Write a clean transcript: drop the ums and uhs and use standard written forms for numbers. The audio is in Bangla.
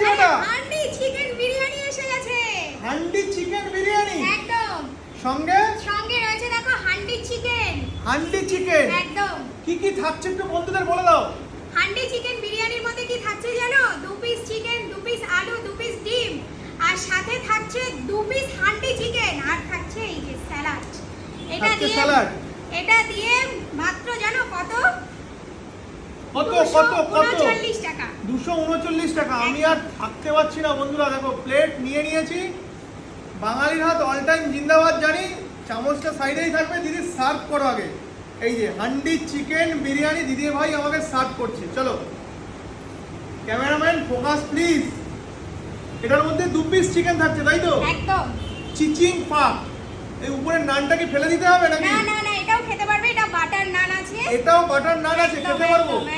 খাচ্ছি ওটা? হান্ডি চিকেন বিরিয়ানি এসে গেছে। হান্ডি চিকেন বিরিয়ানি একদম। সঙ্গে সঙ্গে রয়েছে দেখো হান্ডি চিকেন। হান্ডি চিকেন একদম। কি কি থাকছে একটু বন্ধুদের বলে দাও। হান্ডি চিকেন বিরিয়ানির মধ্যে কি থাকছে জানো? 2 পিস চিকেন, 2 পিস আলু, 2 পিস ডিম, আর সাথে থাকছে 2 পিস হান্ডি চিকেন, আর থাকছে এই যে স্যালাড। এটা দিয়ে মাত্র জানো কত? কত কত কত? 239 টাকা। 239 টাকা। আমি আর থাকতে পারছি না বন্ধুরা, দেখো প্লেট নিয়ে নিয়েছি। বাঙালির হাত অল টাইম জিন্দাবাদ জানি। চামচটা সাইডেই থাকবে, দিদি সার্ভ করো আগে। এই যে হান্ডি চিকেন বিরিয়ানি দিদি ভাই আমাকে সার্ভ করছে। চলো ক্যামেরাম্যান ফোকাস প্লিজ। এটার মধ্যে 2 পিস চিকেন থাকছে তাই তো? একদম। চিচিং পাক। এই উপরের নানটা কি ফেলে দিতে হবে নাকি? না না না, এটাও খেতে পারবে। এটা বাটার নান আছে। এটাও বাটার নান আছে, খেতে পারবো?